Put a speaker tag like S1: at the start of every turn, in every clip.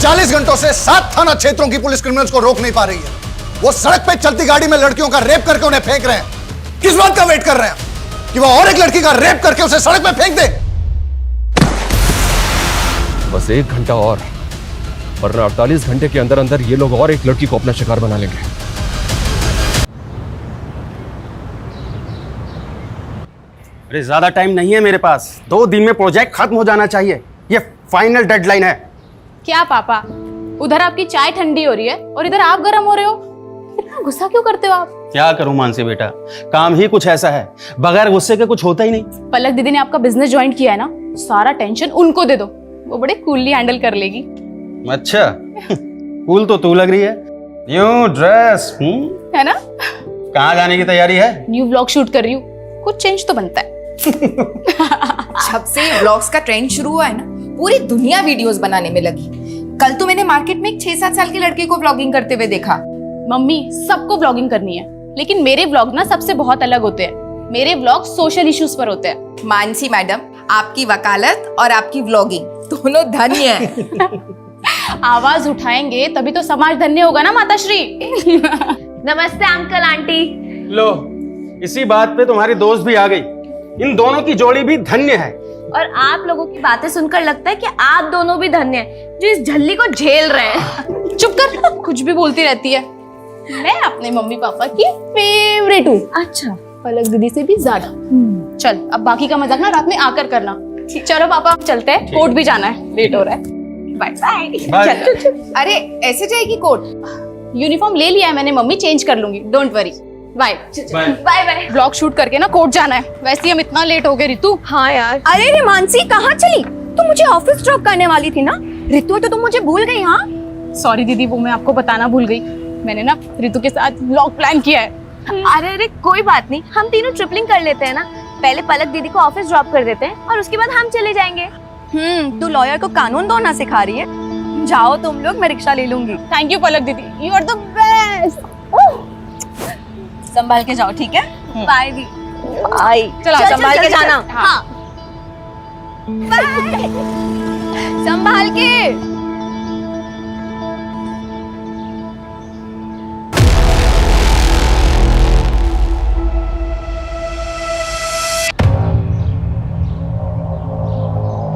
S1: 40 घंटों से 7 थाना क्षेत्रों की पुलिस क्रिमिनल्स को रोक नहीं पा रही है। वो सड़क पे चलती गाड़ी में लड़कियों का रेप करके उन्हें फेंक रहे हैं। किस बात का वेट कर रहे हैं कि वो और एक लड़की का रेप करके उसे सड़क पे फेंक दे?
S2: बस 1 घंटा और, वरना 48 घंटे के अंदर अंदर ये लोग और एक लड़की को अपना शिकार बना लेंगे।
S3: अरे ज्यादा टाइम नहीं है मेरे पास, 2 दिन में प्रोजेक्ट खत्म हो जाना चाहिए, ये फाइनल डेडलाइन है।
S4: क्या पापा, उधर आपकी चाय ठंडी हो रही है और इधर आप गर्म हो रहे हो? इतना गुस्सा क्यों करते हो आप?
S3: क्या करूं मानसी बेटा, काम ही कुछ ऐसा है, बगैर गुस्से के कुछ होता ही नहीं।
S4: पलक दीदी ने आपका बिजनेस ज्वाइन किया है ना, सारा टेंशन उनको दे दो, वो बड़े कूलली हैंडल कर लेगी।
S3: अच्छा कूल तो तू लग रही है, न्यू ड्रेस
S4: है ना?
S3: कहाँ जाने की तैयारी है?
S4: न्यू व्लॉग शूट कर रही हूँ, कुछ चेंज तो बनता है।
S5: जब से व्लॉग्स का ट्रेंड शुरू हुआ है ना, पूरी दुनिया वीडियोस बनाने में लगी। कल तो मैंने मार्केट में एक 6-7 साल के लड़के को व्लॉगिंग करते हुए देखा।
S4: मम्मी, सबको व्लॉगिंग करनी है, लेकिन मेरे व्लॉग ना सबसे बहुत अलग होते हैं। मेरे व्लॉग सोशल इश्यूज पर होते हैं।
S5: मानसी मैडम, आपकी वकालत और आपकी व्लॉगिंग दोनों धन्य है।
S4: आवाज उठाएंगे तभी तो समाज धन्य होगा ना माताश्री।
S6: नमस्ते अंकल आंटी।
S3: लो, इसी बात पे तुम्हारी दोस्त भी आ गई। इन दोनों की जोड़ी भी धन्य है।
S6: और आप लोगों की बातें सुनकर लगता है कि आप दोनों भी धन्य हैं जो इस झल्ली को झेल रहे हैं।
S4: चुप कर, कुछ भी बोलती रहती है। मैं अपने मम्मी पापा की फेवरेट हूँ।
S6: अच्छा,
S4: पलक दीदी से भी ज्यादा। चल, अब बाकी का मजाक ना रात में आकर करना। चलो पापा, चलते हैं, कोर्ट भी जाना है, लेट हो रहा है। Bye bye. चलो।
S5: अरे ऐसे जाएगी कोर्ट?
S4: यूनिफॉर्म ले लिया है मैंने मम्मी, चेंज कर लूंगी, don't worry. Bye
S6: bye bye.
S4: Vlog shoot करके ना कोर्ट जाना है। वैसे ही हम इतना लेट हो गए रितु।
S6: हाँ यार।
S7: अरे रे मानसी, कहाँ चली? तुम मुझे ऑफिस ड्रॉप करने वाली थी ना? रितु, तो तुम मुझे भूल गई? हाँ
S4: सॉरी दीदी, वो मैं आपको बताना भूल गई। मैंने ना रितु के साथ व्लॉग प्लान किया है।
S6: अरे अरे कोई बात नहीं, हम तीनों ट्रिपलिंग कर लेते हैं ना। पहले पलक दीदी को ऑफिस ड्रॉप कर देते हैं और उसके बाद हम चले जाएंगे।
S7: तू लॉयर को कानून तोड़ना सिखा रही है? जाओ तुम लोग, मैं रिक्शा ले लूंगी।
S4: थैंक यू पलक दीदी, यू आर द बेस्ट।
S7: संभाल के जाओ, ठीक है?
S6: बाय दी।
S7: बाय।
S4: चलो
S7: संभाल के जाना।
S4: हाँ।
S7: बाय। संभाल के।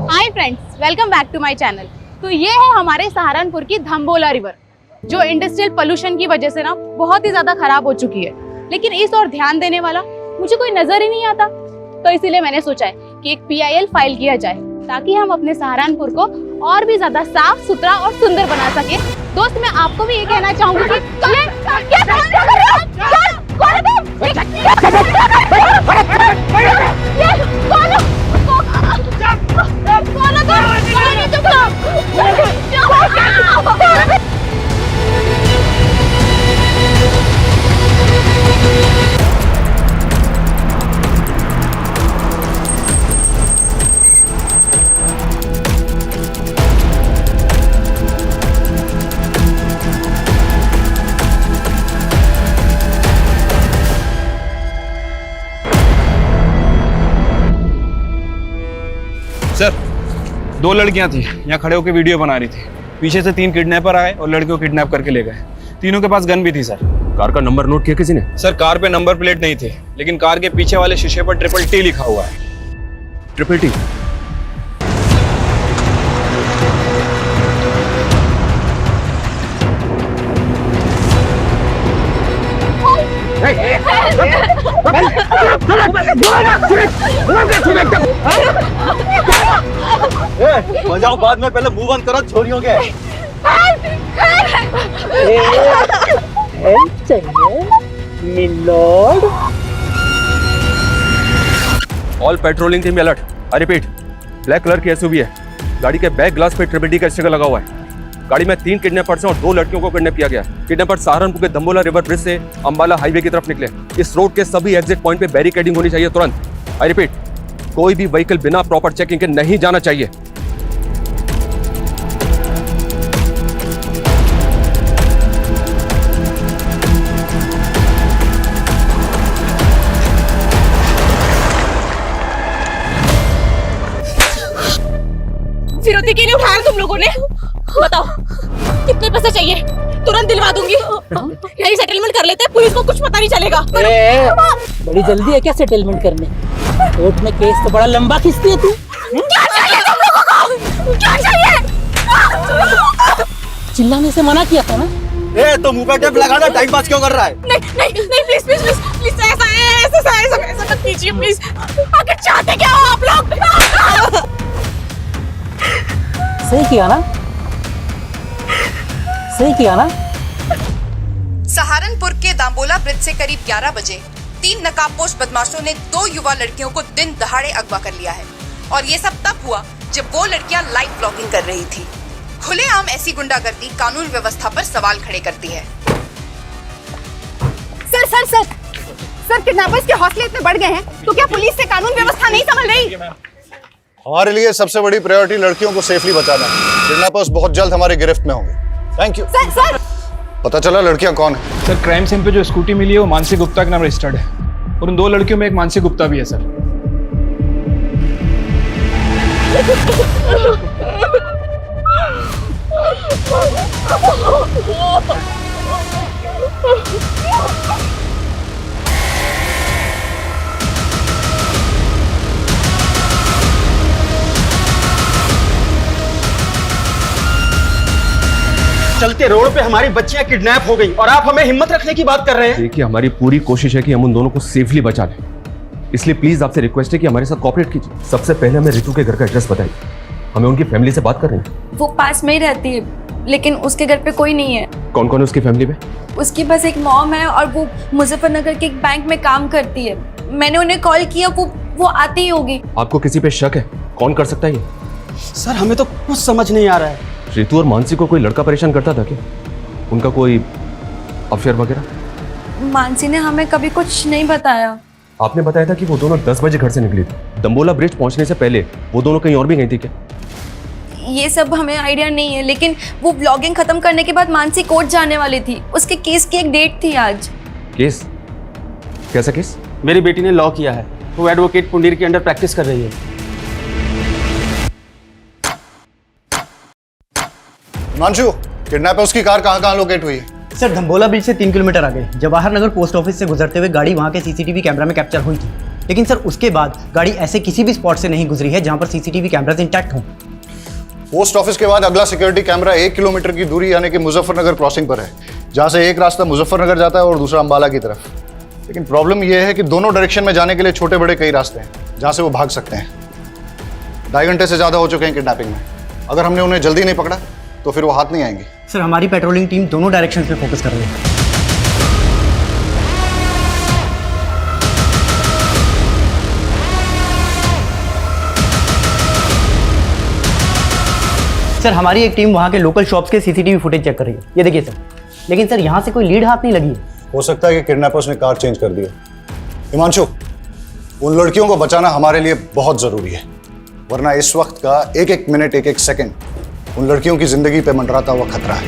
S4: Hi friends, welcome back to my channel. तो ये है हमारे सहारनपुर की धम्बोला रिवर, जो इंडस्ट्रियल पोल्यूशन की वजह से ना बहुत ही ज्यादा खराब हो चुकी है। लेकिन इस और ध्यान देने वाला मुझे कोई नजर ही नहीं आता। तो इसीलिए मैंने सोचा है कि एक PIL फाइल किया जाए, ताकि हम अपने सहारनपुर को और भी ज्यादा साफ सुथरा और सुंदर बना सके। दोस्त, मैं आपको भी ये कहना चाहूंगी कि
S8: सर, 2 लड़कियां थी, यहाँ खड़े होकर वीडियो बना रही थी। पीछे से 3 किडनैपर आए और लड़कियों को किडनैप करके ले गए। तीनों के पास गन भी थी सर।
S2: कार का नंबर नोट किया किसी ने?
S8: सर, कार पे नंबर प्लेट नहीं थे, लेकिन कार के पीछे वाले शीशे पर TTT लिखा हुआ है।
S2: TTT?
S3: बजाओ बाद में, पहले मुंह बंद करो छोरियों के।
S2: All patrolling team alert. I repeat, black colour की SUV है, गाड़ी के बैक ग्लास पे TTT का स्टिकर लगा हुआ है। गाड़ी में 3 किडनैपर्स हैं और 2 लड़कियों को किडनैप किया गया। किडनैपर सहारनपुर के धम्बोला रिवर ब्रिज से अंबाला हाईवे की तरफ निकले। इस रोड के सभी एग्जिट पॉइंट पे बैरिकेडिंग होनी चाहिए तुरंत। आई रिपीट, कोई भी व्हीकल बिना प्रॉपर चेकिंग के नहीं जाना चाहिए।
S4: फिरौती के लिए उठाया तुम लोगों ने?
S9: बताओ कितने पैसे चाहिए, तुरंत दिलवा दूंगी। यही सेटलमेंट कर लेते हैं, पुलिस को कुछ पता नहीं चलेगा।
S10: बड़ी जल्दी है क्या सेटलमेंट करने? कोर्ट में केस तो बड़ा लंबा खींचती है तू।
S9: क्या चाहिए तुम लोगों को? क्या चाहिए?
S10: चिल्लाने से मना किया था ना।
S3: ए तो मुंह पे टेप लगाना, टाइम पास क्यों कर रहा है?
S9: नहीं प्लीज प्लीज प्लीज प्लीज ऐसा मत कीजिए प्लीज। आखिर चाहते क्या हो आप लोग?
S10: सही किया ना, सही किया ना।
S5: सहारनपुर के दाम्बोला ब्रिज से करीब 11 बजे 3 नकाबपोश बदमाशों ने 2 युवा लड़कियों को दिन दहाड़े अगवा कर लिया है। और ये सब तब हुआ जब वो लड़कियां लाइव ब्लॉगिंग कर रही थी। खुलेआम ऐसी गुंडागर्दी कानून व्यवस्था पर सवाल खड़े करती है।
S7: Sir sir sir sir kidnappers के हौसले इतने बढ़ गए हैं तो क्या पुलिस से कानून व्यवस्था नहीं संभल रही?
S1: हमारे लिए सबसे बड़ी प्रायोरिटी लड़कियों को सेफली बचाना है। किडनैपर्स बहुत जल्द हमारी गिरफ्त में होंगे। Thank you.
S7: सर सर
S1: पता चला लड़कियां कौन है?
S8: सर क्राइम सीन पे जो स्कूटी मिली है वो मानसी गुप्ता के नाम रजिस्टर्ड है, और उन 2 लड़कियों में एक मानसी गुप्ता भी है सर।
S3: चलते रोड पे हमारी बच्चियां किडनैप हो गई और आप हमें हिम्मत रखने की बात कर रहे हैं।
S2: देखिए हमारी पूरी कोशिश है कि हम उन दोनों को सेफली बचा लें, इसलिए प्लीज आपसे रिक्वेस्ट है कि हमारे साथ कोऑपरेट कीजिए। सबसे पहले हमें रितु के घर का एड्रेस बताइए, हमें उनकी फैमिली से बात करनी है।
S6: वो पास में ही रहती है, लेकिन उसके घर पे कोई नहीं है।
S2: कौन कौन है उसकी फैमिली में?
S6: उसकी बस एक मॉम है और वो मुजफ्फरनगर के एक बैंक में काम करती है। मैंने उन्हें कॉल किया, वो आती ही होगी।
S2: आपको किसी पे शक है? कौन कर सकता है ये?
S3: सर हमें तो कुछ समझ नहीं आ रहा है।
S2: रितु और मानसी को कोई लड़का परेशान करता था क्या? उनका कोई अफेयर वगैरह?
S6: मानसी ने हमें कभी कुछ नहीं बताया।
S2: आपने बताया था कि वो दोनों 10 बजे घर से निकली थी। दम्बोला ब्रिज पहुंचने से पहले वो दोनों कहीं और भी गई थी क्या?
S6: ये सब हमें आइडिया नहीं है, लेकिन वो ब्लॉगिंग खत्म करने के बाद मानसी कोर्ट जाने वाली थी। उसके केस की एक डेट थी आज।
S2: केस? कैसा केस?
S3: मेरी बेटी ने लॉ किया है, वो एडवोकेट पुंडीर के अंडर प्रैक्टिस कर रही है।
S1: हिमांशु, किडनैपर्स की कार कहाँ लोकेट हुई है?
S10: सर धम्बोला ब्रिज से 3 किलोमीटर आगे जवाहर नगर पोस्ट ऑफिस से गुजरते हुए गाड़ी वहाँ के सीसीटीवी कैमरा में कैप्चर हुई थी, लेकिन सर उसके बाद गाड़ी ऐसे किसी भी स्पॉट से नहीं गुजरी है जहाँ पर सीसीटीवी कैमरास इंटैक्ट हों।
S1: पोस्ट ऑफिस के बाद अगला सिक्योरिटी कैमरा 1 किलोमीटर की दूरी यानी कि मुजफ्फरनगर क्रॉसिंग पर है, जहाँ से एक रास्ता मुजफ्फरनगर जाता है और दूसरा अंबाला की तरफ। लेकिन प्रॉब्लम यह है कि दोनों डायरेक्शन में जाने के लिए छोटे बड़े कई रास्ते हैं जहाँ से वो भाग सकते हैं। 2.5 घंटे से ज़्यादा हो चुके हैं किडनैपिंग में। अगर हमने उन्हें जल्दी नहीं पकड़ा तो फिर वो हाथ नहीं आएंगे।
S10: सर हमारी पेट्रोलिंग टीम दोनों डायरेक्शन पे फोकस कर रही है। सर हमारी एक टीम वहाँ के लोकल शॉप्स के सीसीटीवी फुटेज चेक कर रही है। ये देखिए सर, लेकिन सर यहाँ से कोई लीड हाथ नहीं लगी है।
S1: हो सकता है कि किडनैपर्स ने कार चेंज कर दिया। हिमांशु, उन लड़कियों को बचाना हमारे लिए बहुत जरूरी है, वरना इस वक्त का एक एक मिनट एक एक सेकंड उन लड़कियों की जिंदगी पे मंडराता हुआ खतरा है।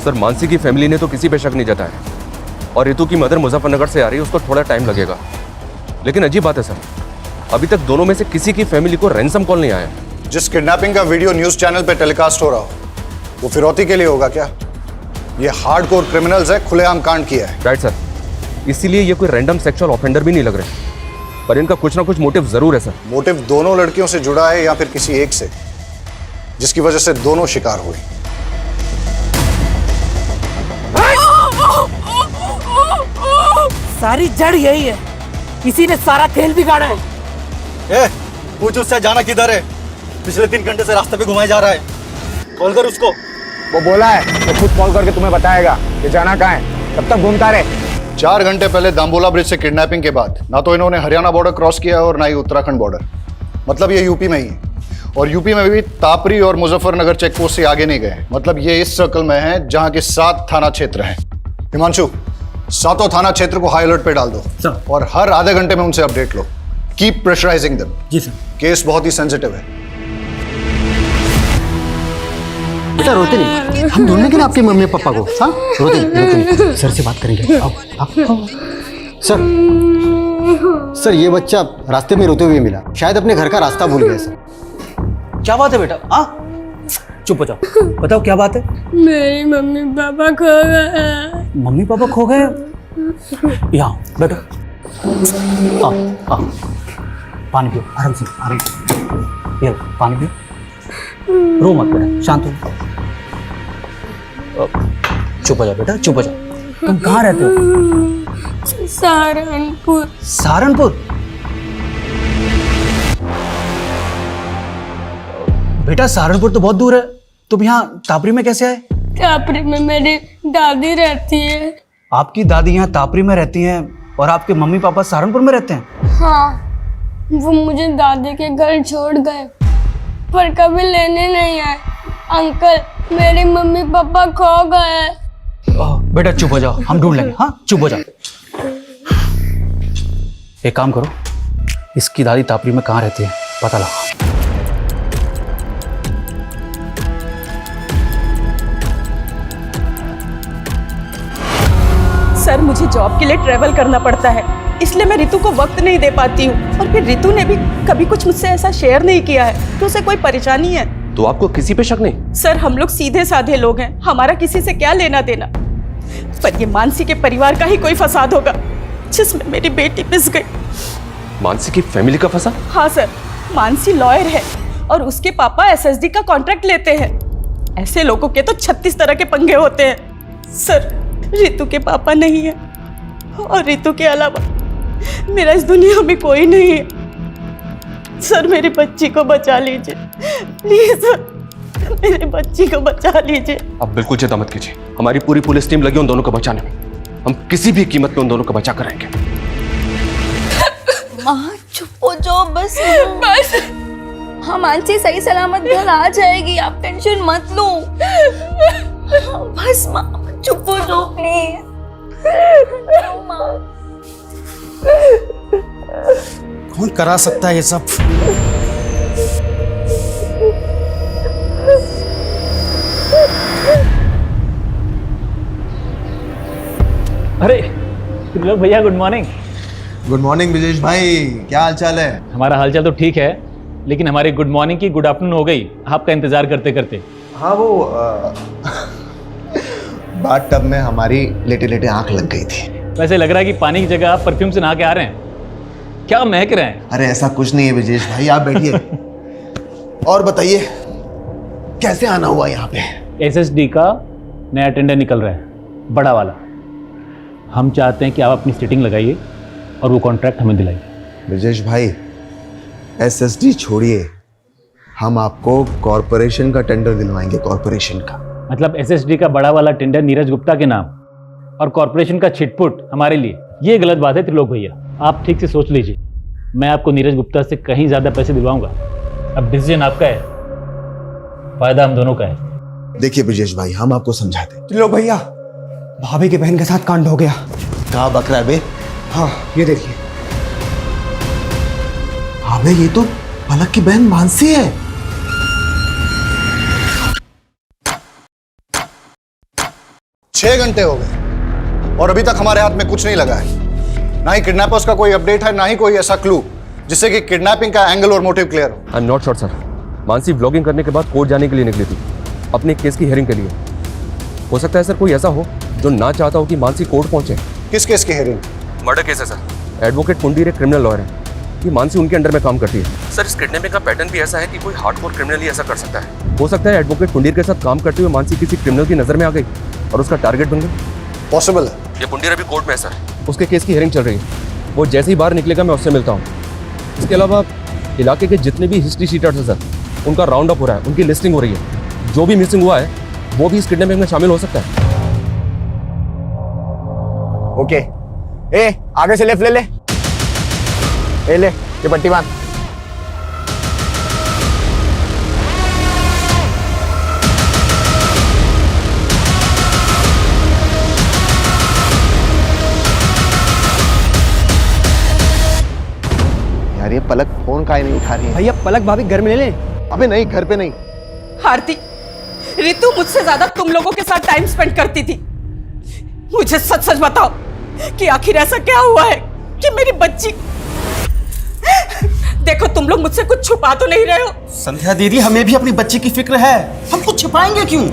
S2: सर मानसी की फैमिली ने तो किसी पे शक नहीं जताया, और रितु की मदर मुजफ्फरनगर से आ रही है, उसको थोड़ा टाइम लगेगा। लेकिन अजीब बात है सर, अभी तक दोनों में से किसी की फैमिली को रैंसम कॉल नहीं आया।
S1: जिस किडनैपिंग का वीडियो न्यूज चैनल पे टेलीकास्ट हो रहा हो वो फिरौती के लिए होगा क्या? ये हार्डकोर क्रिमिनल्स है, खुलेआम कांड किया है।
S2: राइट सर, इसीलिए ये कोई रैंडम सेक्सुअल ऑफेंडर भी नहीं लग रहे, पर इनका कुछ ना कुछ मोटिव जरूर है सर।
S1: मोटिव दोनों लड़कियों से जुड़ा है या फिर किसी एक से, जिसकी वजह से दोनों शिकार हुए।
S10: सारी जड़ यही है, किसी ने सारा खेल बिगाड़ा है।
S3: ए, पूछ उससे जाना किधर है? पिछले 3 घंटे से रास्ते पे घुमाया जा रहा है। कॉल कर उसको।
S11: वो बोला है वो खुद कॉल करके तुम्हें बताएगा कि जाना कहाँ है, तब तक घूमता रहे।
S1: 4 घंटे पहले दाम्बोला ब्रिज से किडनैपिंग के बाद ना तो इन्होंने हरियाणा बॉर्डर क्रॉस किया और ना ही उत्तराखंड बॉर्डर, मतलब ये यूपी में ही है। और यूपी में भी तापरी और मुजफ्फरनगर चेक पोस्ट से आगे नहीं गए, मतलब ये इस सर्कल में है जहां के 7 थाना क्षेत्र हैं। हिमांशु, सातों थाना क्षेत्र को हाई अलर्ट पे डाल दो
S10: सर।
S1: और हर आधे घंटे में उनसे अपडेट लो। Keep pressurising them.
S10: जी सर।
S1: केस बहुत ही सेंसिटिव है।
S10: बेटा रोते नहीं, हम ढूंढने के लिए आपके मम्मी पापा को। हाँ रोते नहीं। सर से बात करेंगे। आओ। सर ये बच्चा रास्ते में रोते हुए मिला, शायद अपने घर का रास्ता भूल गया सर।
S3: क्या बात है बेटा? हाँ चुप हो जाओ, बताओ क्या बात है?
S9: मेरी मम्मी पापा खो गए।
S3: मम्मी पापा खो गए? यहाँ बैठो। आओ पानी पियो, आराम से आराम से। ये पानी पियो, रो मत बेटा, शांत हो। चुप हो जाओ बेटा, चुप हो जाओ। तुम कहाँ रहते हो?
S9: सहारनपुर।
S3: सहारनपुर? बेटा सहारनपुर तो बहुत दूर है, तुम यहाँ तापरी में कैसे आए?
S9: तापरी में मेरी दादी रहती है।
S3: आपकी दादी यहाँ तापरी में रहती हैं और आपके मम्मी पापा सहारनपुर में रहते हैं?
S9: हाँ, वो मुझे दादी के घर छोड़ गए पर कभी लेने नहीं आए। अंकल मेरे मम्मी पापा खो गए।
S3: बेटा चुप हो जाओ, हम ढूंढ लेंगे। हाँ चुप हो जाओ। एक काम करो, इसकी दादी तापरी में कहाँ रहती है पता लगा।
S7: सर मुझे जॉब के लिए ट्रेवल करना पड़ता है, इसलिए मैं रितु को वक्त नहीं दे पाती हूँ। और फिर रितु ने भी कभी कुछ मुझसे ऐसा शेयर नहीं किया है कि उसे कोई परेशानी है।
S2: तो आपको किसी पे शक नहीं?
S7: सर हम लोग सीधे साधे लोग हैं, हमारा किसी से क्या लेना देना। पर ये मानसी के परिवार का ही कोई फसाद होगा जिसमें मेरी बेटी पिस गई।
S2: मानसी की फैमिली का फंसा?
S7: हाँ सर, मानसी लॉयर है और उसके पापा एसएसडी का कॉन्ट्रैक्ट लेते हैं। ऐसे लोगों के तो 36 तरह के पंगे होते हैं। सर रितु के पापा नहीं है और रितु के अलावा मेरा इस दुनिया में कोई नहीं है। सर मेरी बच्ची को बचा लीजिए प्लीज सर, मेरी बच्ची को बचा लीजिए।
S2: आप बिल्कुल चिंता मत कीजिए, हमारी पूरी पुलिस टीम लगी उन दोनों को बचाने में। हम किसी भी कीमत पे उन दोनों को बचा कर रहेंगे।
S6: माँ चुप हो जाओ बस। हाँ मानसी सही सलामत घर आ जाएगी, आप टेंशन मत लो। बस माँ चुप हो जाओ प्लीज।
S3: कौन करा सकता है ये सब?
S12: अरे त्रिलोक भैया good morning.
S13: Good morning Vijesh भाई, क्या हाल चाल है?
S12: हमारा हालचाल तो ठीक है, लेकिन हमारी गुड मॉर्निंग की गुड आफ्टरनून हो गई आपका इंतजार करते करते।
S13: हाँ वो बाथ टब में हमारी लेटे लेटे आंख लग गई थी।
S12: वैसे लग रहा है कि पानी की जगह आप परफ्यूम से नहा के आ रहे हैं, क्या महक रहे हैं?
S13: अरे ऐसा कुछ नहीं है विजेश भाई, आप बैठिए और बताइए कैसे आना हुआ यहाँ पे?
S12: एसएसडी का नया टेंडर निकल रहा है, बड़ा वाला। हम चाहते हैं कि आप अपनी सीटिंग लगाइए और वो कॉन्ट्रैक्ट हमें दिलाइए।
S13: विजेश भाई एसएसडी छोड़िए, हम आपको कॉरपोरेशन का टेंडर दिलवाएंगे। कॉरपोरेशन का
S12: मतलब एसएसडी का बड़ा वाला टेंडर नीरज गुप्ता के नाम और कॉरपोरेशन का छिटपुट हमारे लिए, ये गलत बात है त्रिलोक भैया। आप ठीक से सोच लीजिए, मैं आपको नीरज गुप्ता से कहीं ज्यादा पैसे दिलवाऊंगा। अब डिसीजन आपका है, फायदा हम दोनों का है।
S13: देखिए विजेश भाई, हम आपको समझाते हैं।
S10: त्रिलोक भैया, भाभी के बहन के साथ कांड हो गया।
S13: कहाँ बक रहा है बे?
S10: हाँ ये देखिए।
S13: हाँ बे, ये तो पलक की बहन मानसी है।
S1: छह घंटे हो गए और अभी तक हमारे हाथ में कुछ नहीं लगा है। ना ही किडनैपर्स का कोई अपडेट है, ना ही कोई ऐसा क्लू जिससे कि किडनैपिंग का एंगल और मोटिव क्लियर हो।
S2: I am not sure sir. Mansi vlogging करने के बाद कोर्ट जाने के लिए निकली थी, अपने केस की हियरिंग के लिए। हो सकता है सर कोई ऐसा हो जो ना चाहता हो कि मानसी कोर्ट पहुंचे।
S1: किस केस की हियरिंग?
S2: मर्डर केस है सर। एडवोकेट पुंडीर एक क्रिमिनल लॉयर है कि मानसी उनके अंडर में काम करती है। सर इस किडनैपिंग का पैटर्न भी ऐसा है कि कोई हार्डकोर क्रिमिनल ही ऐसा कर सकता है। हो सकता है एडवोकेट पुंडीर के साथ काम करते हुए मानसी किसी क्रिमिनल की नजर में आ गई और उसका टारगेट बन गई।
S1: पॉसिबल है।
S2: ये पुंडीर अभी कोर्ट में है सर, उसके केस की हियरिंग चल रही है। वो जैसे ही बाहर निकलेगा मैं उससे मिलता हूँ। इसके अलावा इलाके के जितने भी हिस्ट्री शीटर्स हैं सर, उनका राउंड अप हो रहा है, उनकी लिस्टिंग हो रही है। जो भी मिसिंग हुआ है वो भी इस किडनैपिंग में शामिल हो सकता है।
S11: ओके, ए आगे से लेफ्ट ले ले। ए ले, ये पट्टी बांध।
S13: रही है, पलक फोन काहे नहीं उठा रही है?
S10: भैया पलक भाभी घर में ले ले।
S13: अबे नहीं, घर पे नहीं।
S7: आरती, रितु मुझसे ज्यादा तुम लोगों के साथ टाइम स्पेंड करती थी। मुझे सच सच बताओ कि आखिर ऐसा क्या हुआ है कि मेरी बच्ची। देखो तुम लोग मुझसे कुछ छुपा तो नहीं रहे हो।
S3: संध्या दीदी, हमें भी अपनी बच्ची की फिक्र है, हम कुछ छिपाएंगे क्यों?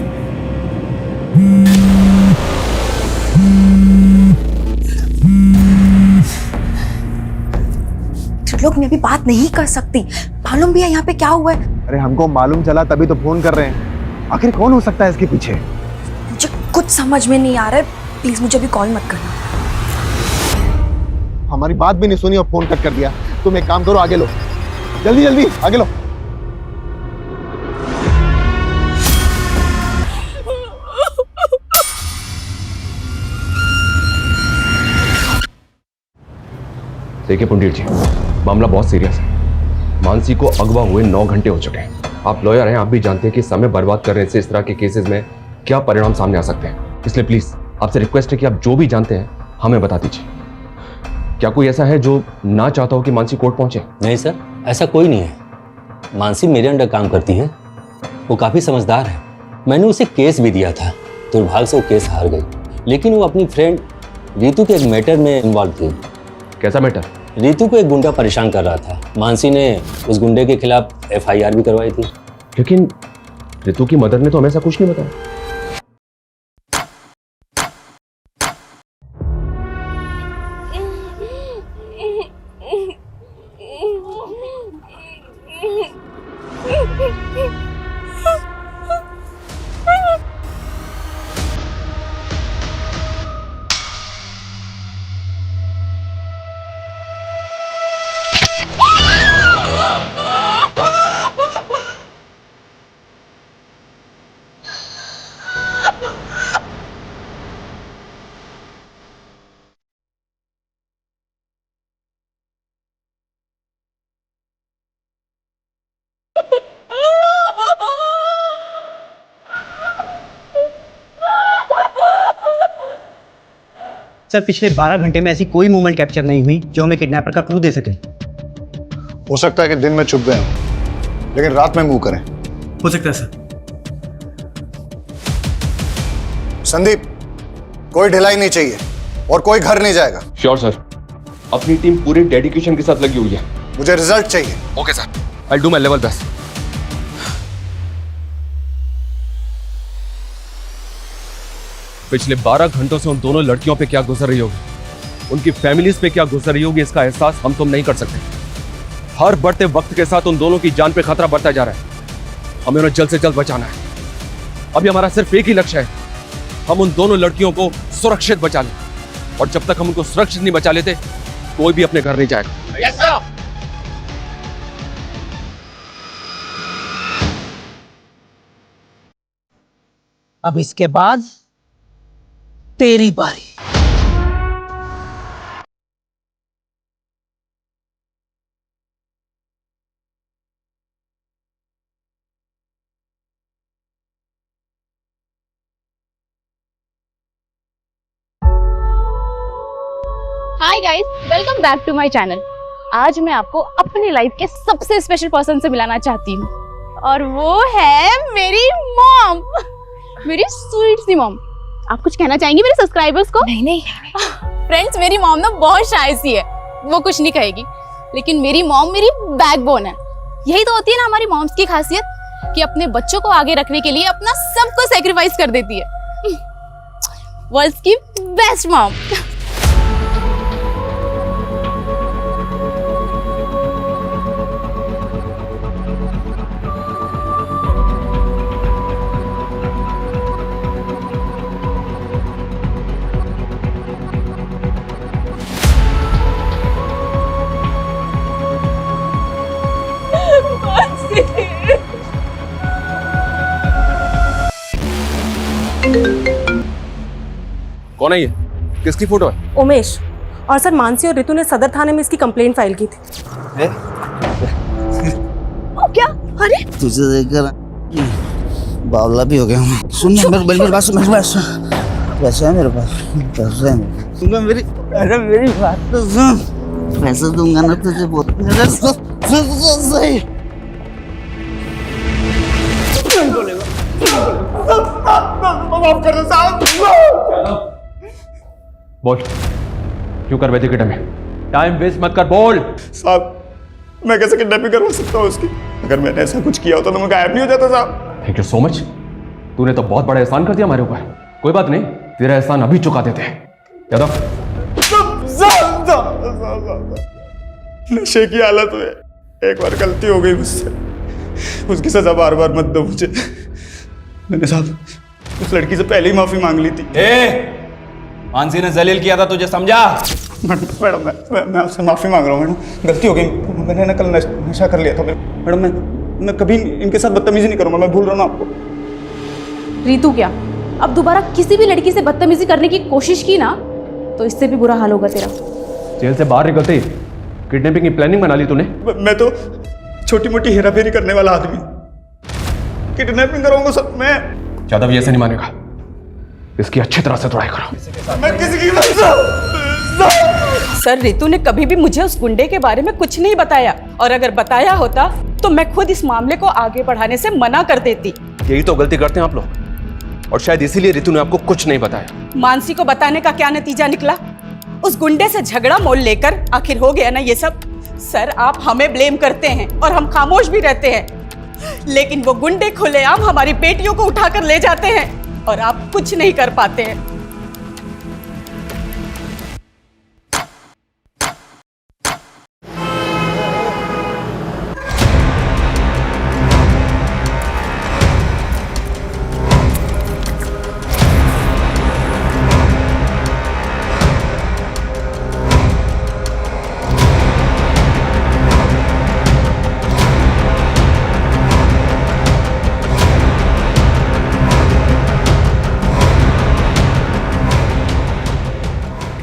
S6: लोग मैं अभी बात नहीं कर सकती, मालूम भी है यहाँ पे क्या हुआ है।
S13: अरे हमको मालूम चला तभी तो फोन कर रहे हैं। आखिर कौन हो सकता है इसके पीछे?
S6: मुझे कुछ समझ में नहीं आ रहा है, प्लीज मुझे अभी कॉल मत करना।
S13: हमारी बात भी नहीं सुनी और फोन कट कर दिया। तुम एक काम करो, आगे लो, जल्दी जल्दी आगे लो।
S2: देखिए पंडित जी, मामला बहुत सीरियस है। मानसी को अगवा हुए 9 घंटे हो चुके हैं। आप लॉयर हैं, आप भी जानते हैं कि समय बर्बाद करने से इस तरह के केसेस में क्या परिणाम सामने आ सकते हैं। इसलिए प्लीज आपसे रिक्वेस्ट है कि आप जो भी जानते हैं हमें बता दीजिए। क्या कोई ऐसा है जो ना चाहता हो कि मानसी कोर्ट पहुंचे?
S14: नहीं सर, ऐसा कोई नहीं है। मानसी मेरे अंडर काम करती है, वो काफ़ी समझदार है। मैंने उसे केस भी दिया था, दुर्भाग्य से वो केस हार गई। लेकिन वो अपनी फ्रेंड रितु के एक मैटर में इन्वॉल्व थी।
S2: कैसा मैटर?
S14: रितु को एक गुंडा परेशान कर रहा था। मानसी ने उस गुंडे के खिलाफ FIR भी करवाई थी।
S2: लेकिन रितु की मदर ने तो हमें ऐसा कुछ नहीं बताया।
S10: सर पिछले 12 घंटे में ऐसी कोई मूवमेंट कैप्चर नहीं हुई जो हमें किडनैपर का क्लू दे सके।
S1: हो सकता है कि दिन में छुप गए हों, लेकिन रात में मूव करें।
S3: हो सकता है सर।
S1: संदीप, कोई ढिलाई नहीं चाहिए और कोई घर नहीं जाएगा।
S2: श्योर सर, अपनी टीम पूरी डेडिकेशन के साथ लगी हुई है।
S1: मुझे रिजल्ट चाहिए।
S2: Okay sir, I do my level best. पिछले 12 घंटों से उन दोनों लड़कियों पे क्या गुजर रही होगी, उनकी फैमिलीज पे क्या गुजर रही होगी, इसका एहसास हम तुम नहीं कर सकते। हर बढ़ते वक्त के साथ उन दोनों की जान पे खतरा बढ़ता जा रहा है। हमें उन्हें जल्द से जल्द बचाना है। अभी हमारा सिर्फ एक ही लक्ष्य है, हम उन दोनों लड़कियों को सुरक्षित बचा लें। और जब तक हम उनको सुरक्षित नहीं बचा लेते, कोई भी अपने घर नहीं जाएगा।
S15: Yes sir.
S16: अब इसके बाद तेरी बारी।
S4: Hi guys, welcome back to my channel. आज मैं आपको अपनी लाइफ के सबसे स्पेशल पर्सन से मिलाना चाहती हूँ, और वो है मेरी मॉम, मेरी स्वीट सी मॉम। आप कुछ कहना चाहेंगी मेरे सब्सक्राइबर्स को?
S6: नहीं
S4: फ्रेंड्स, मेरी मॉम ना बहुत शाय सी है, वो कुछ नहीं कहेगी, लेकिन मेरी मॉम मेरी बैकबोन है। यही तो होती है ना हमारी मॉम्स की खासियत, कि अपने बच्चों को आगे रखने के लिए अपना सब कुछ सैक्रिफाइस कर देती है। वर्ल्ड्स की बेस्ट मॉम।
S2: कौन है ये? किसकी फोटो है?
S17: उमेश। और सर, मानसी और रितु ने सदर थाने में इसकी कंप्लेंट फाइल की थी।
S4: क्या? अरे
S16: तुझे देखकर बावला भी हो गया हूँ। सुन मेरी बात सुन, मेरी बात सुन। पैसे है मेरे पास, पैसे हैं। सुन मेरी, अरे मेरी बात तो सुन। पैसे दूंगा ना तुझे बहुत सही।
S11: माफ कर दो साहब।
S2: बोल, क्यों कर बैठे किडनैप? टाइम वेस्ट मत कर, बोल।
S11: साहब मैं कैसे किडनैपिंग करवा सकता हूँ उसकी? अगर मैंने ऐसा कुछ किया होता तो मैं गायब नहीं हो जाता साहब।
S2: थैंक यू सो मच, तूने तो बहुत बड़ा एहसान कर दिया हमारे ऊपर। कोई बात नहीं, तेरा एहसान अभी चुका देते हैं। यादव,
S11: नशे की हालत में एक बार गलती हो गई मुझसे, उसकी सजा बार बार मत दो मुझे। मैंने साहब उस लड़की से पहले ही माफी मांग ली थी।
S8: मानसी ने जलील किया था, तुझे समझा?
S11: मैडम मैं आपसे माफी मांग रहा हूँ मैडम, गलती हो गई। मैंने ना कल नशा कर लिया था मैडम। मैं कभी इनके साथ बदतमीजी नहीं करूँगा, मैं भूल रहा हूँ आपको।
S4: रितु क्या अब दोबारा किसी भी लड़की से बदतमीजी करने की कोशिश की ना तो इससे भी बुरा हाल होगा तेरा।
S2: जेल से बाहर निकलते ही किडनैपिंग की प्लानिंग बना ली तूने?
S11: मैं तो छोटी मोटी हेराफेरी करने वाला आदमी, किडनैपिंग कराऊंगा सब मैं।
S2: यादव ये ऐसे नहीं मानेगा, इसकी अच्छी तरह से तोड़ाई करो।
S11: मैं किसी की
S7: सर रितु ने कभी भी मुझे उस गुंडे के बारे में कुछ नहीं बताया, और अगर बताया होता तो मैं खुद इस मामले को आगे बढ़ाने से मना कर देती।
S2: यही तो गलती करते हैं आप लोग, और शायद इसीलिए रितु ने आपको कुछ नहीं बताया।
S7: मानसी को बताने का क्या नतीजा निकला? उस गुंडे से झगड़ा मोल लेकर आखिर हो गया ना ये सब। सर आप हमें ब्लेम करते हैं और हम खामोश भी रहते हैं, लेकिन वो गुंडे खुलेआम हमारी बेटियों को उठाकर ले जाते हैं और आप कुछ नहीं कर पाते हैं।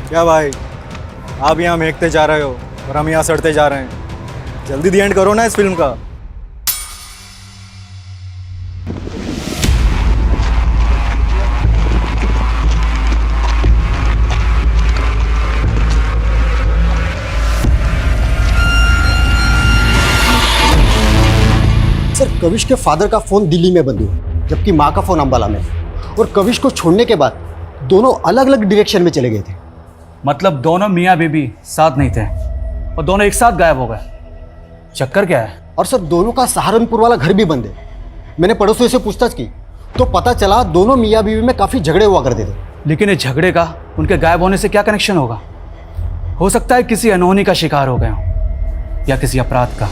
S15: क्या भाई, आप यहाँ महकते जा रहे हो और हम यहाँ सड़ते जा रहे हैं। जल्दी दी एंड करो ना इस फिल्म का।
S18: सर कविश के फादर का फोन दिल्ली में बंद हुआ, जबकि माँ का फोन अंबाला में। और कविश को छोड़ने के बाद दोनों अलग अलग डायरेक्शन में चले गए थे।
S3: मतलब दोनों मियाँ बीबी साथ नहीं थे और दोनों एक साथ गायब हो गए। चक्कर क्या है?
S18: और सर दोनों का सहारनपुर वाला घर भी बंद है। मैंने पड़ोसियों से पूछताछ की तो पता चला दोनों मियाँ बीवी में काफ़ी झगड़े हुआ करते थे।
S3: लेकिन इस झगड़े का उनके गायब होने से क्या कनेक्शन होगा? हो सकता है किसी अनहोनी का शिकार हो गए हों या किसी अपराध का।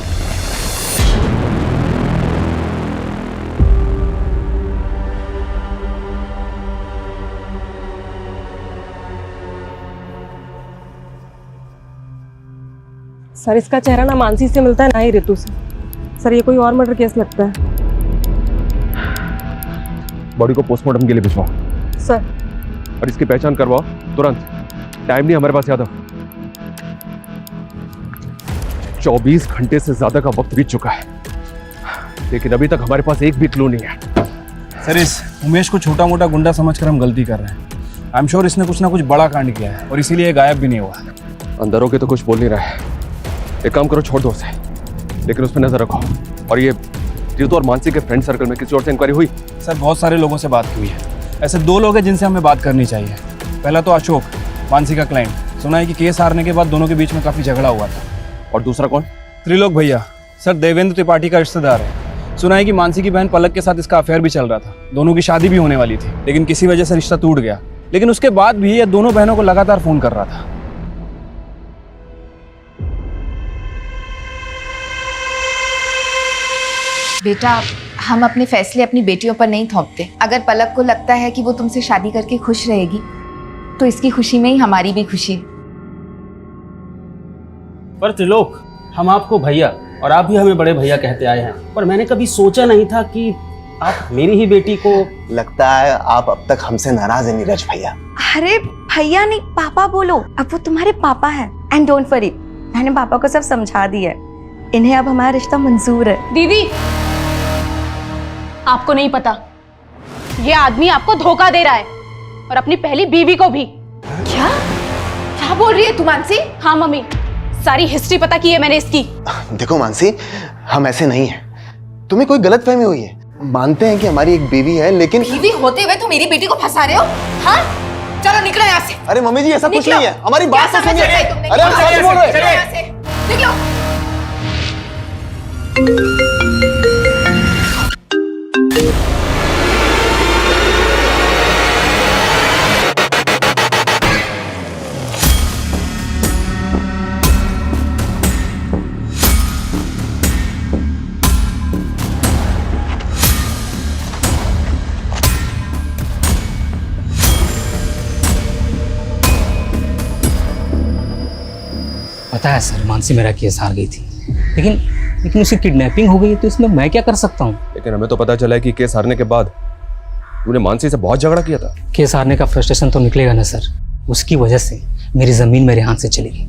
S17: सर इसका चेहरा ना मानसी से मिलता है ना ही रितु से। सर ये कोई और मर्डर केस लगता है।
S2: बॉडी को पोस्टमार्टम के लिए भिजवाओ
S17: सर।
S2: और इसकी पहचान करवाओ तुरंत। टाइम नहीं हमारे पास यादव, 24 घंटे से ज्यादा का वक्त बीत चुका है, लेकिन अभी तक हमारे पास एक भी क्लू नहीं है।
S8: सर इस उमेश को छोटा मोटा गुंडा समझकर हम गलती कर रहे हैं। आई एम श्योर इसने कुछ ना कुछ बड़ा कांड किया है और इसीलिए गायब भी नहीं हुआ।
S2: अंदर होके तो कुछ बोल नहीं रहा है। एक काम करो, छोड़ दो उसे, लेकिन उस पर नजर रखो। और ये रितु और मानसी के फ्रेंड सर्कल में किसी और से इंक्वायरी हुई?
S8: सर बहुत सारे लोगों से बात हुई है। ऐसे 2 लोग हैं जिनसे हमें बात करनी चाहिए। पहला तो अशोक, मानसी का क्लाइंट। सुना है कि केस हारने के बाद दोनों के बीच में काफी झगड़ा हुआ था।
S2: और दूसरा कौन?
S8: त्रिलोक भैया। सर देवेंद्र त्रिपाठी का रिश्तेदार है। सुना है कि मानसी की बहन पलक के साथ इसका अफेयर भी चल रहा था। दोनों की शादी भी होने वाली थी, लेकिन किसी वजह से रिश्ता टूट गया। लेकिन उसके बाद भी ये दोनों बहनों को लगातार फोन कर रहा था।
S5: बेटा हम अपने फैसले अपनी बेटियों पर नहीं थोपते। अगर पलक को लगता है कि वो तुमसे शादी करके खुश रहेगी तो इसकी खुशी में ही हमारी भी खुशी है।
S3: पर त्रिलोक, हम आपको भैया और आप भी हमें बड़े भैया कहते आए हैं, पर मैंने कभी सोचा नहीं था कि आप मेरी ही बेटी को।
S13: लगता है आप अब तक हमसे नाराज है नीरज भैया।
S6: अरे भैया नहीं, पापा बोलो। अब वो तुम्हारे पापा हैं। एंड डोंट वरी, मैंने पापा को सब समझा दिया है। इन्हें अब हमारा रिश्ता मंजूर है।
S4: दीदी आपको नहीं पता, ये आदमी आपको धोखा दे रहा है और अपनी पहली बीवी को भी।
S5: क्या बोल रही है तू मानसी?
S4: हाँ मम्मी, सारी हिस्ट्री पता की है मैंने इसकी।
S13: देखो मानसी, हम ऐसे नहीं हैं। तुम्हें कोई गलत फहमी हुई है। मानते हैं कि हमारी एक बीवी है, लेकिन
S5: बीवी होते हुए तुम मेरी बेटी को फंसा रहे हो? हाँ, चलो निकलो यहाँ से।
S13: अरे मम्मी जी, ऐसा कुछ
S5: निकलो।
S13: नहीं है, हमारी बात
S5: क्या
S13: तो सुनिए।
S5: समझ रहे तुमने?
S13: अरे हम सच बोल रहे हैं।
S5: निकलो यहाँ से। निकलो।
S3: पता है सर, मानसी मेरा केस हार गई थी, लेकिन उसकी किडनैपिंग हो गई है, तो इसमें मैं क्या कर सकता हूँ?
S2: लेकिन हमें तो पता चला है कि केस हारने के बाद तूने मानसी से बहुत झगड़ा किया था।
S3: केस हारने का फ्रस्ट्रेशन तो निकलेगा ना सर। उसकी वजह से मेरी ज़मीन मेरे हाथ से चली गई,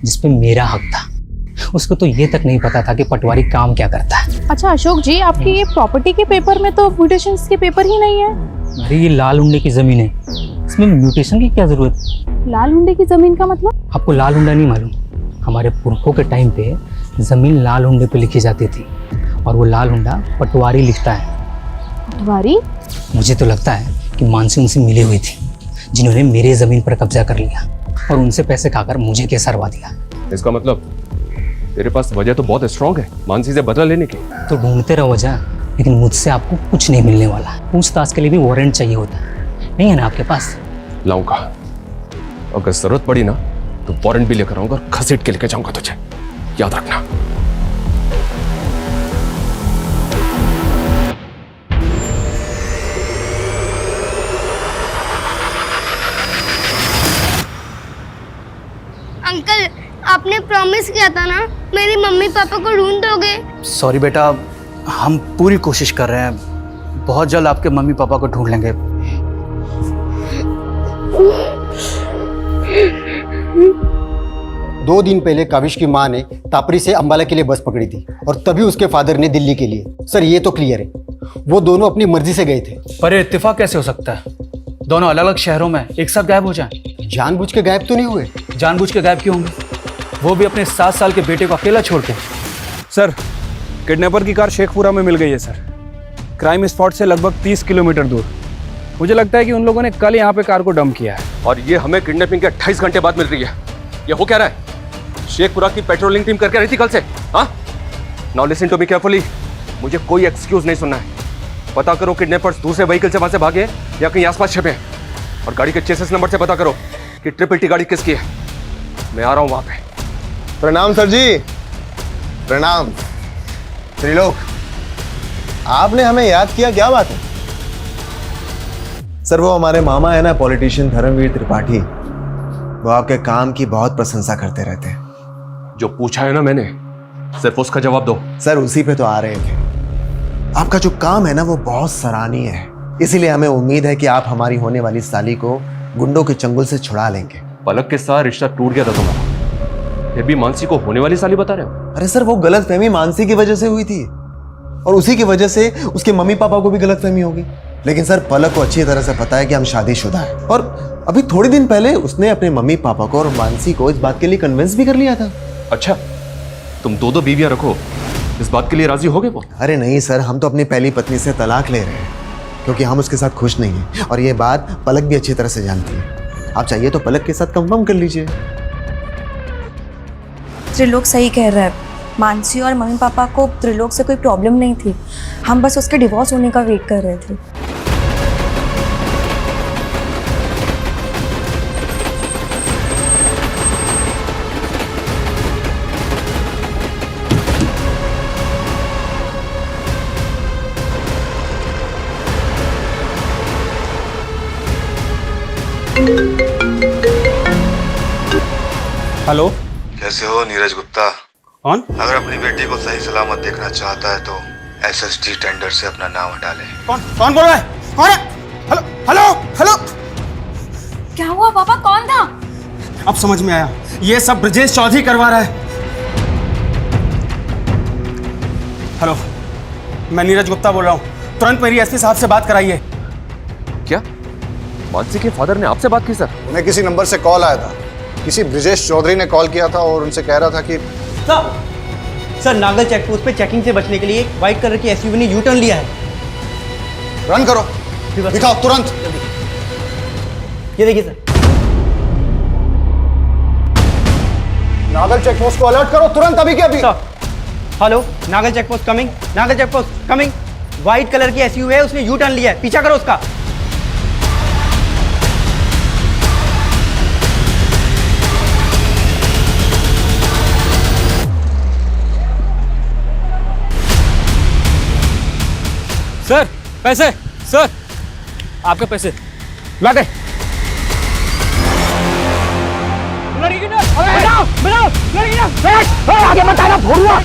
S3: जिसपे मेरा हक था। उसको तो ये तक नहीं पता था कि पटवारी काम क्या करता है।
S4: अच्छा अशोक जी, आपकी ये प्रॉपर्टी के पेपर में तो म्यूटेशंस के पेपर ही नहीं है।
S3: अरे ये लाल हुंडे की ज़मीन है, इसमें म्यूटेशन की क्या ज़रूरत?
S4: लाल हुंडे की जमीन का मतलब?
S3: आपको लाल हुंडा नहीं मालूम? हमारे पुरखों के टाइम पे ज़मीन लाल हुंडे पे लिखी जाती थी, और वो लाल हुंडा पटवारी लिखता है।
S4: पटवारी?
S3: मुझे तो लगता है कि मानसी उनसे मिली हुई थी, जिन्होंने मेरे ज़मीन पर कब्जा कर लिया और उनसे पैसे खाकर मुझे केस हरवा दिया।
S2: इसका मतलब तेरे पास वजह तो बहुत स्ट्रांग है मानसी से बदला लेने की।
S3: तो ढूंढते रहो वजह, लेकिन मुझसे आपको कुछ नहीं मिलने वाला। पूछताछ के लिए भी वारंट चाहिए होता है, नहीं है ना आपके पास?
S2: लाऊंगा, अगर जरूरत पड़ी ना तो वारंट भी लेकर आऊंगा और घसीट के लेके जाऊंगा तुझे, याद रखना।
S9: अंकल, आपने प्रॉमिस किया था ना, मेरी मम्मी पापा को ढूंढ दोगे?
S16: सॉरी बेटा, हम पूरी कोशिश कर रहे हैं। बहुत जल्द आपके मम्मी पापा को ढूंढ लेंगे।
S18: दो दिन पहले काविश की माँ ने तापरी से अंबाला के लिए बस पकड़ी थी, और तभी उसके फादर ने दिल्ली के लिए। सर ये तो क्लियर है, वो दोनों अपनी मर्जी से गए थे।
S16: पर ये इत्तेफाक कैसे हो सकता है? दोनों अलग अलग शहरों में एक साथ गायब हो जाएं।
S18: जानबूझ के गायब तो नहीं हुए।
S16: जानबूझ के गायब क्यों होंगे? वो भी अपने 7 साल के बेटे को अकेला छोड़ के।
S8: सर, किडनैपर की कार शेखपुरा में मिल गई है सर, क्राइम स्पॉट से लगभग 30 किलोमीटर दूर। मुझे लगता है कि उन लोगों ने कल यहाँ पे कार को डंप किया है।
S2: और ये हमें किडनैपिंग के 28 घंटे बाद मिल रही है। ये हो क्या रहा है? शेखपुरा की पेट्रोलिंग टीम करके रही थी कल से। हाँ, now listen to me carefully. मुझे कोई एक्सक्यूज नहीं सुनना है। पता करो किडनैपर्स दूसरे व्हीकल से वहां से भागे या कहीं आसपास छिपे हैं, और गाड़ी के चेसिस नंबर से पता करो कि ट्रिपल टी गाड़ी किसकी है। मैं आ रहा हूँ वहां पे।
S13: प्रणाम सर जी। प्रणाम त्रिलोक, आपने हमें याद किया, क्या बात है? सर वो हमारे मामा है ना, पॉलिटिशियन धर्मवीर त्रिपाठी, वो आपके काम की बहुत प्रशंसा करते रहते हैं।
S2: जो पूछा है ना मैंने, सिर्फ उसका जवाब दो।
S13: सर उसी पे तो आ रहे थे। आपका जो काम है ना वो बहुत सराहनीय है, इसीलिए हमें उम्मीद है कि आप हमारी होने वाली साली को गुंडों के चंगुल से छुड़ा लेंगे।
S2: पलक के साथ रिश्ता टूट गया था तुम्हारा, फिर भी मानसी को होने वाली साली बता रहे हो?
S13: अरे सर वो गलतफहमी मानसी की वजह से हुई थी, और उसी की वजह से उसके मम्मी पापा को भी गलतफहमी होगी। लेकिन सर पलक को अच्छी तरह से पता है कि हम शादीशुदा हैं, और अभी थोड़े दिन पहले उसने अपने मम्मी पापा को और मानसी को इस बात के लिए कन्विंस भी कर लिया था।
S2: अच्छा, तुम दो बीवियां रखो, इस बात के लिए राजी हो गए वो?
S13: अरे नहीं सर, हम तो अपनी पहली पत्नी से तलाक ले रहे हैं, क्योंकि हम उसके साथ खुश नहीं हैं, और ये बात पलक भी अच्छी तरह से जानती है। आप चाहिए तो पलक के साथ कंफर्म कर लीजिए।
S6: त्रिलोक सही कह रहा है। मानसी और मम्मी पापा को त्रिलोक से कोई प्रॉब्लम नहीं थी, हम बस उसके डिवोर्स होने का वेट कर रहे थे।
S8: हेलो,
S13: कैसे हो नीरज गुप्ता?
S8: कौन?
S13: अगर अपनी बेटी को सही सलामत देखना चाहता है तो एसएसडी टेंडर से अपना नाम हटा ले।
S16: कौन बोल रहा है? कौन है? Hello hello hello.
S6: क्या हुआ पापा, कौन था?
S16: अब समझ में आया, ये सब ब्रजेश चौधरी करवा रहा है। हेलो, मैं नीरज गुप्ता बोल रहा हूँ, तुरंत मेरी एसपी साहब से बात कराइए।
S2: क्या मानसी के फादर ने आपसे बात की सर?
S1: उन्हें किसी नंबर से कॉल आया था किसी ब्रिजेश चौधरी ने कॉल किया था और उनसे कह रहा था कि
S10: सर नागल चेक पोस्ट पे चेकिंग से बचने के लिए एक व्हाइट कलर की एसयूवी ने यू टर्न लिया है।
S1: रन करो, दिखाओ तुरंत।
S10: ये देखिए सर।
S1: नागल चेक पोस्ट को अलर्ट करो तुरंत, अभी के अभी।
S10: Hello, Nagal check post coming, Nagal check post coming. White colour की एसयूवी है, उसने यू टर्न लिया है, पीछा करो उसका।
S8: सर पैसे, सर आपके पैसे ला दे।
S16: आगे मत आना, भोरुआ।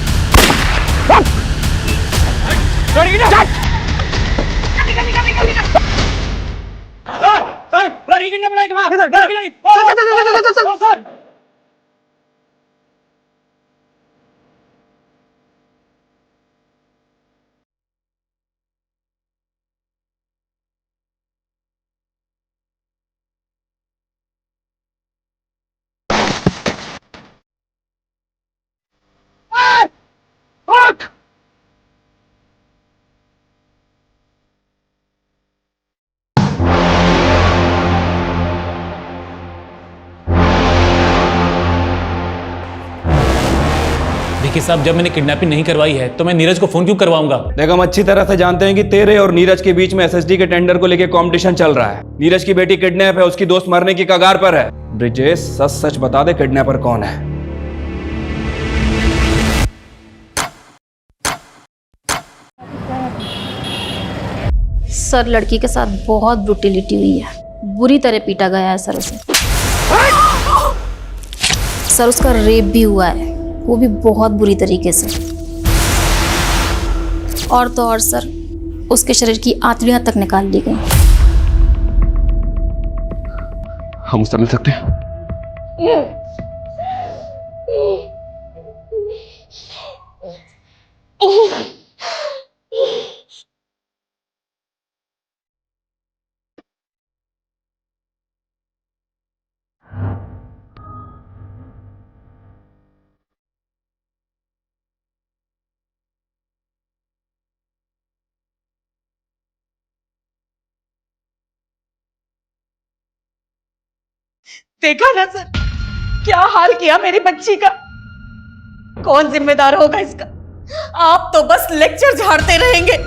S12: देखिए साहब, जब मैंने किडनैपिंग नहीं करवाई है तो मैं नीरज को फोन क्यों करवाऊंगा?
S8: देख, हम अच्छी तरह से जानते हैं कि तेरे और नीरज के बीच में एसएसडी के टेंडर को लेकर कंपटीशन चल रहा है। नीरज की बेटी किडनैप है, उसकी दोस्त मरने की कगार पर है। ब्रिजेश, सच सच बता दे, किडनैपर कौन है?
S19: सर, लड़की के साथ बहुत ब्रूटिलिटी हुई है, बुरी तरह पीटा गया है सर उसे। सर, उसका रेप भी हुआ है, वो भी बहुत बुरी तरीके से। और तो और सर, उसके शरीर की आंतड़ियां तक निकाल ली गई।
S2: हम उससे मिल सकते हैं?
S7: देखा ना सर, क्या हाल किया मेरी बच्ची का। कौन जिम्मेदार होगा इसका? आप तो बस लेक्चर झाड़ते रहेंगे,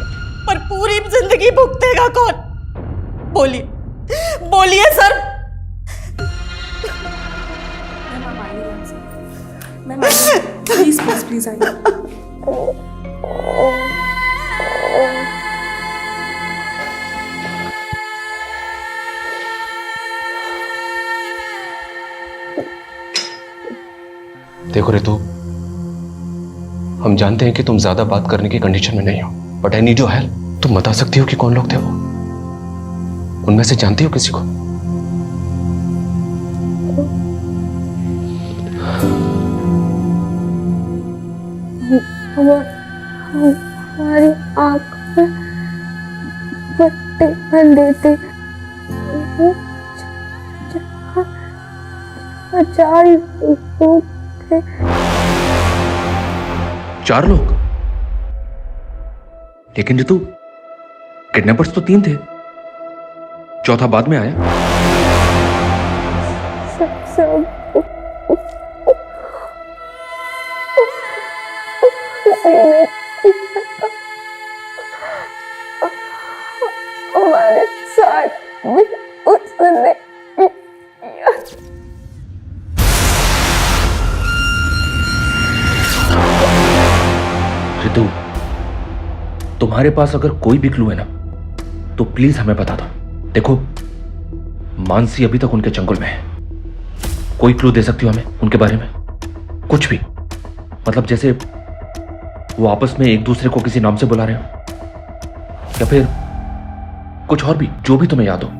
S7: पर पूरी जिंदगी भुगतेगा कौन? बोलिए बोलिए सर।
S17: प्लीज प्लीज प्लीज आइए।
S2: देखो रितु, हम जानते हैं कि तुम ज्यादा बात करने की कंडीशन में नहीं हो, but I need your help. तुम बता सकती हो कि कौन लोग थे वो? उनमें से जानती हो किसी को?
S9: हमारी आंख में पट्टी बंधी थी, चार लोग थे।
S2: 4 लोग? लेकिन रितु, किडनैपर्स तो 3 थे, चौथा बाद में आया।
S9: हमारे साथ भी उसने
S2: रितु, तुम्हारे पास अगर कोई भी क्लू है ना, तो प्लीज हमें बता दो। देखो, मानसी अभी तक उनके चंगुल में है। कोई क्लू दे सकती हो हमें उनके बारे में? कुछ भी, मतलब जैसे वो आपस में एक दूसरे को किसी नाम से बुला रहे हो, या फिर कुछ और भी, जो भी तुम्हें याद हो।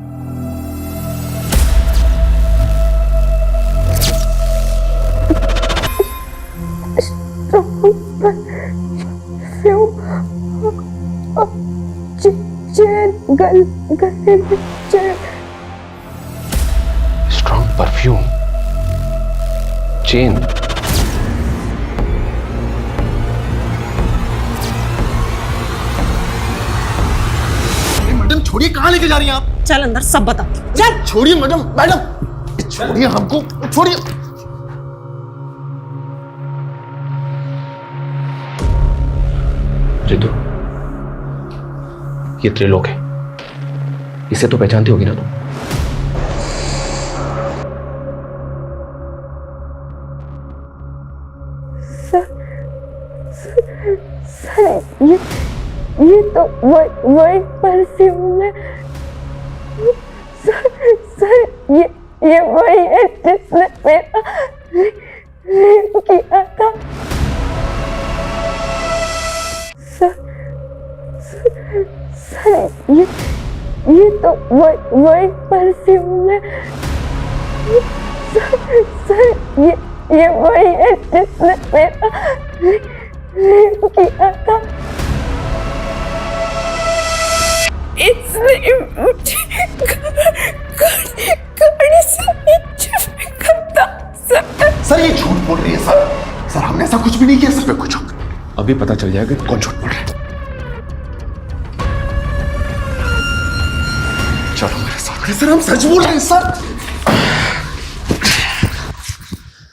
S2: Strong perfume. चेन।
S13: मैडम छोड़िए, कहाँ लेके जा रही हैं आप?
S7: चल अंदर सब बता। चल
S13: छोड़िए मैडम, मैडम छोड़िए हमको, छोड़िए।
S2: रितु, ये त्रिलोक है, इसे तो पहचानती होगी ना तुम?
S9: सर ये तो वही परफ्यूम है। सर ये वही है जिसने मेरा रेप किया था। सर ये तो वही परफ्यूम है। सर ये वही है जिसने मेरा रेप किया था। इसने मुझे गाड़ी से नीचे फेंका था।
S13: सर ये झूठ बोल रही है सर। सर हमने ऐसा कुछ भी नहीं किया सर। पे कुछ
S2: अभी पता चल जाएगा कि कौन झूठ बोल रहा है। चलो मेरे साथ।
S13: सर हम सच बोल रहे हैं सर।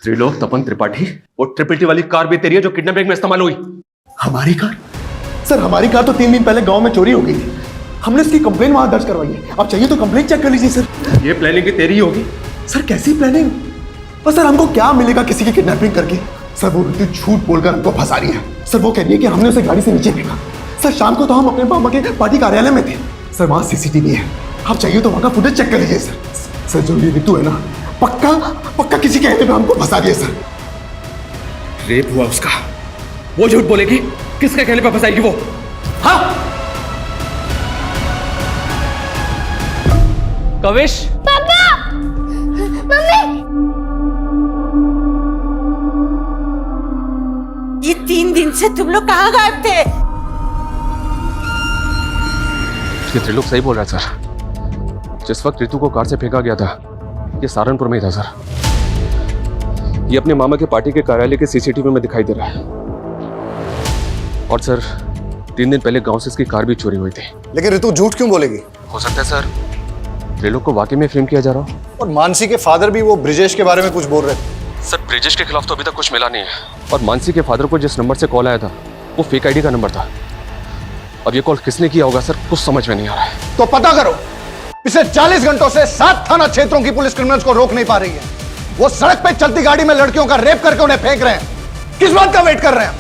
S2: त्रिलोक तपन त्रिपाठी, वो ट्रिपल टी वाली कार भी तेरी है जो किडनैपिंग में इस्तेमाल हुई।
S13: हमारी कार? सर हमारी कार तो 3 दिन पहले गांव में चोरी हो गई थी। हमने इसकी कंप्लेन वहां दर्ज करवाई है। आप चाहिए तो कंप्लेन चेक कर लीजिए सर।
S2: ये प्लानिंग भी तेरी ही होगी।
S13: सर कैसी प्लानिंग? और सर हमको क्या मिलेगा किसी की किडनैपिंग करके? सर वो रितु झूठ बोलकर हमको फंसा रही है। सर वो कह रही है कि हमने उसे गाड़ी से नीचे फेंका। सर शाम को तो हम अपने मामा के पार्टी कार्यालय में थे। सर वहां सीसीटीवी है, आप चाहिए तो वहां का फुटेज चेक कर लीजिए सर। सर जो ये रितु है ना, पक्का किसी कहने पे हमको फंसा दिया सर।
S2: रेप हुआ उसका, वो झूठ बोलेगी? किसके कहने पे फंसाएगी वो? हाँ
S3: कविश,
S9: पापा, मम्मी,
S7: ये 3 दिन से तुम लोग कहाँ गायब थे?
S2: ये त्रिलोक सही बोल रहा है सर। जिस वक्त रितु को कार से फेंका गया था, ये सहारनपुर में ही था सर। ये अपने मामा के पार्टी के कार्यालय के सीसीटीवी में दिखाई दे रहा है। और सर 3 दिन पहले गांव से इसकी कार भी चोरी हुई थी।
S1: लेकिन रितु झूठ क्यों बोलेगी?
S2: हो सकता है सर त्रिलोक को वाकई में फ्रेम किया जा रहा हो।
S1: और मानसी के फादर भी वो ब्रिजेश के बारे में कुछ बोल रहे थे।
S2: सर ब्रिजेश के खिलाफ तो अभी तक कुछ मिला नहीं है। और मानसी के फादर को जिस नंबर से कॉल आया था वो फेक आईडी का नंबर था। अब ये कॉल किसने किया होगा सर, कुछ समझ में नहीं आ रहा है।
S1: तो पता करो। पिछले 40 घंटों से 7 थाना क्षेत्रों की पुलिस क्रिमिनल्स को रोक नहीं पा रही है। वो सड़क पे चलती गाड़ी में लड़कियों का रेप करके उन्हें फेंक रहे हैं। किस बात का वेट कर रहे हैं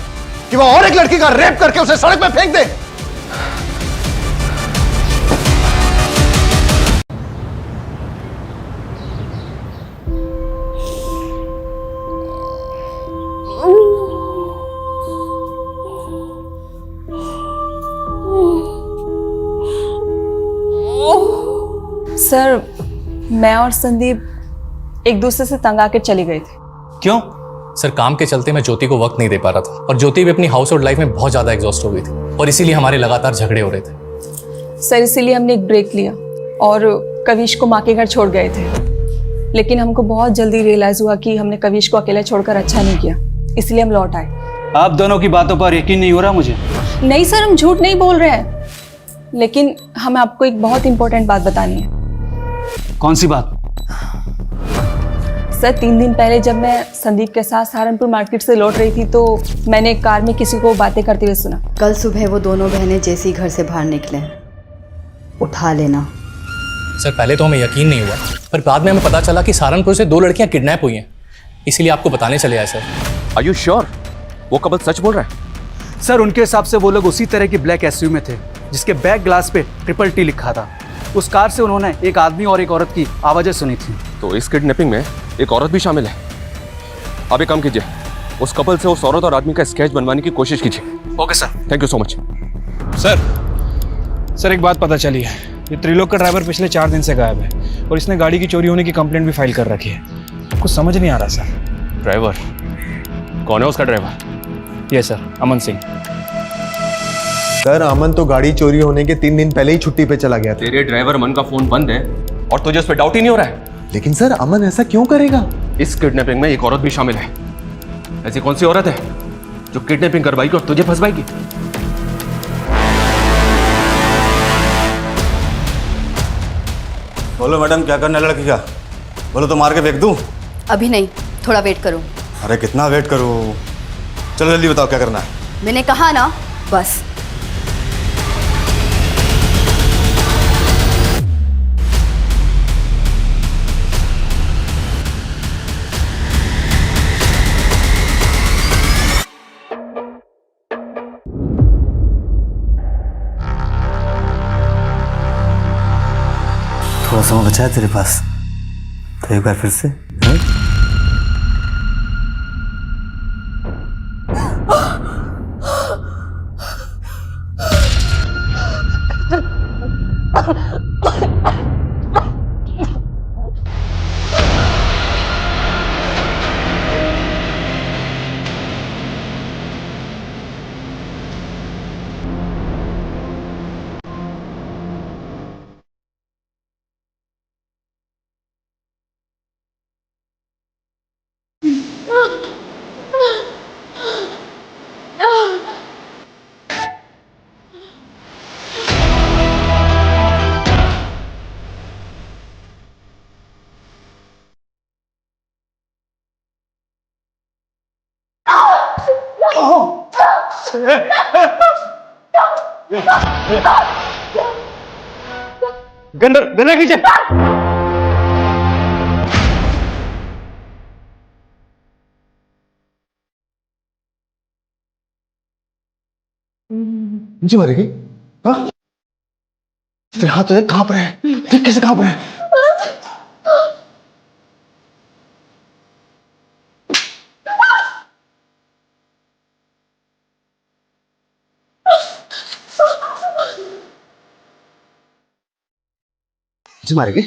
S1: कि वो और एक लड़की का रेप करके उसे सड़क पे फेंक दे?
S7: सर मैं और संदीप एक दूसरे से तंग आकर चले गए थे।
S20: क्यों? सर काम के चलते मैं ज्योति को वक्त नहीं दे पा रहा था और ज्योति भी अपनी हाउस होल्ड लाइफ में बहुत ज़्यादा एग्जॉस्ट हो गई थी और इसीलिए हमारे लगातार झगड़े हो रहे थे।
S7: सर इसीलिए हमने एक ब्रेक लिया और कविश को माँ के घर छोड़ गए थे। लेकिन हमको बहुत जल्दी रियलाइज़ हुआ कि हमने कविश को अकेला छोड़कर अच्छा नहीं किया, इसलिए हम लौट आए।
S8: आप दोनों की बातों पर यकीन नहीं हो रहा मुझे।
S7: नहीं सर हम झूठ नहीं बोल रहे हैं, लेकिन हमें आपको एक बहुत इंपॉर्टेंट बात बतानी है।
S8: कौन सी बात?
S7: सर 3 दिन पहले जब मैं संदीप के साथ सहारनपुर मार्केट से लौट रही थी तो मैंने कार में किसी को बातें करते हुए सुना।
S21: कल सुबह वो दोनों बहनें जैसे ही घर से बाहर निकले, उठा लेना।
S20: सर पहले तो हमें यकीन नहीं हुआ, पर बाद में हमें पता चला कि सहारनपुर से 2 लड़कियां किडनैप हुई हैं, इसीलिए आपको बताने चले आए सर।
S2: आर यू श्योर वो कपल सच बोल रहा है?
S8: सर उनके हिसाब से वो लोग उसी तरह की ब्लैक एसयूवी में थे जिसके बैक ग्लास पे ट्रिपल टी लिखा था। उस कार से उन्होंने एक आदमी और एक औरत की आवाज़ें सुनी थी।
S2: तो इस किडनैपिंग में एक औरत भी शामिल है। आप एक काम कीजिए, उस कपल से उस औरत और आदमी का स्केच बनवाने की कोशिश कीजिए।
S8: Okay sir.
S2: Thank you so much.
S8: Sir एक बात पता चली है, ये त्रिलोक का ड्राइवर पिछले 4 दिन से गायब है और इसने गाड़ी की चोरी होने की कंप्लेंट भी फाइल कर रखी है। कुछ समझ नहीं आ रहा सर।
S2: ड्राइवर कौन है? उसका ड्राइवर?
S8: ये सर अमन सिंह।
S13: सर अमन तो गाड़ी चोरी होने के 3 दिन पहले ही छुट्टी पे चला गया था।
S2: तेरे ड्राइवर अमन का फोन बंद है और तुझे उस पर डाउट ही नहीं हो रहा है?
S13: लेकिन सर अमन ऐसा क्यों करेगा?
S2: इस किडनैपिंग में एक औरत भी शामिल है। ऐसी कौन सी औरत है जो किडनैपिंग करवाएगी और तुझे फंसवाएगी?
S15: बोलो मैडम, क्या करना है लड़की का? बोलो तो मार के फेंक दूं?
S21: अभी नहीं, थोड़ा वेट करो।
S15: अरे कितना वेट करूं? चलो जल्दी बताओ क्या करना है।
S21: मैंने कहा ना, बस।
S13: थोड़ा समय बचा है तेरे पास, तो एक बार फिर से
S15: गंदर खींचे।
S13: मुझे मारेगी? हाँ? तेरे हाथ तो कांप रहे हैं, देख कैसे कांप रहे हैं। मुझे मारेगी?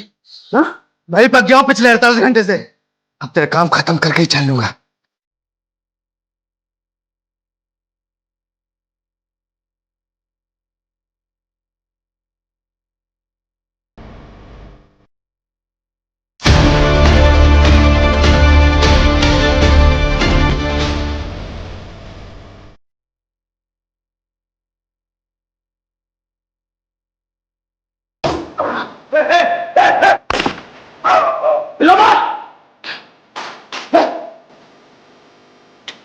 S13: हाँ? भाई पक गया हूं पिछले 48 घंटे से, अब तेरा काम खत्म करके ही चल लूंगा।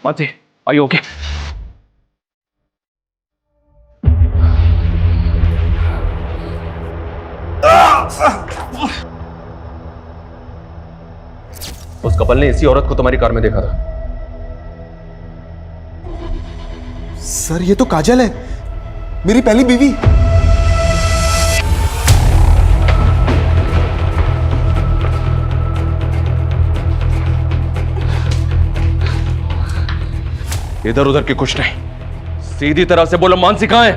S2: Mansi, are you okay? उस कपल ने इसी औरत को तुम्हारी कार में देखा था।
S13: सर ये तो काजल है, मेरी पहली बीवी।
S2: इधर उधर की कुछ नहीं, सीधी तरह से बोलो मानसी कहां है?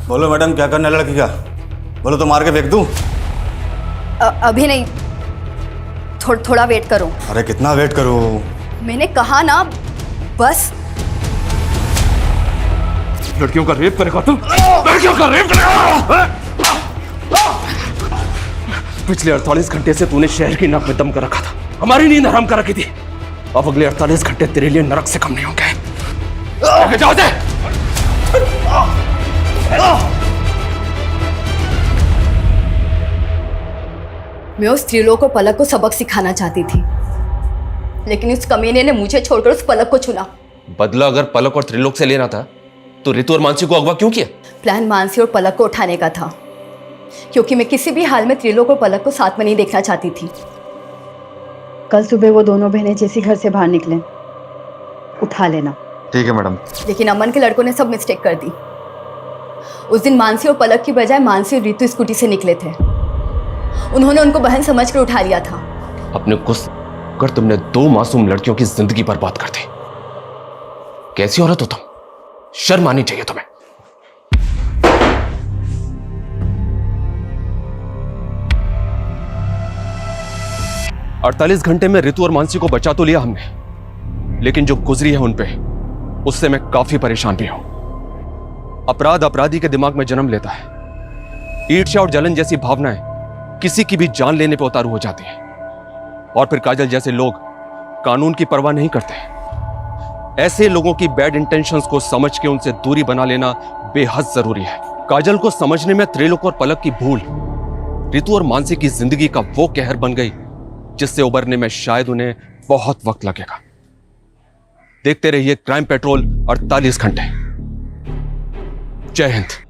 S15: बोलो मैडम, क्या करना है लड़की का? बोलो तो मार के फेंक दूं?
S21: अभी नहीं, थोड़ा वेट करो।
S15: अरे कितना वेट करूं?
S21: मैंने कहा ना, बस।
S2: लड़कियों का रेप करेगा तुम? लड़कियों का रेप करेगा? पिछले 48 घंटे से तूने शहर की नाक में दम कर रखा था, हमारी नींद हराम कर रखी थी। अब अगले 48 घंटे तेरे लिए नरक से कम नहीं होंगे। जाओ दे।
S21: मैं उस त्रिलोक को पलक को सबक सिखाना चाहती थी, लेकिन उस कमीने ने मुझे छोड़कर उस पलक को चुना।
S2: बदला अगर पलक और त्रिलोक से लेना था तो रितु और मानसी को अगवा क्यों किया?
S21: प्लान मानसी और पलक को उठाने का था, क्योंकि मैं किसी भी हाल में त्रिलोक और पलक को साथ में नहीं देखना चाहती थी। कल सुबह वो दोनों बहनें जैसी घर से बाहर निकले, उठा लेना।
S15: ठीक है मैडम।
S21: लेकिन अमन के लड़कों ने सब मिस्टेक कर दी। उस दिन मानसी और पलक की बजाय मानसी और रितु स्कूटी से निकले थे। उन्होंने उनको बहन समझकर उठा लिया था।
S2: अपने गुस्से कर तुमने 2 मासूम लड़कियों की जिंदगी बर्बाद कर दी। कैसी औरत हो तुम? शर्म आनी चाहिए तुम्हें। अड़तालीस घंटे में रितु और मानसी को बचा तो लिया हमने, लेकिन जो गुजरी है उन पे, उससे मैं काफी परेशान भी हूं। अपराध अपराधी के दिमाग में जन्म लेता है। ईर्ष्या और जलन जैसी भावनाएं किसी की भी जान लेने पर उतारू हो जाती है। और फिर काजल जैसे लोग कानून की परवाह नहीं करते। ऐसे लोगों की बैड इंटेंशंस को समझ के उनसे दूरी बना लेना बेहद जरूरी है। काजल को समझने में त्रिलोक और पलक की भूल रितु और मानसी की जिंदगी का वो कहर बन गई जिससे उबरने में शायद उन्हें बहुत वक्त लगेगा। देखते रहिए क्राइम पेट्रोल 48 घंटे। जय हिंद।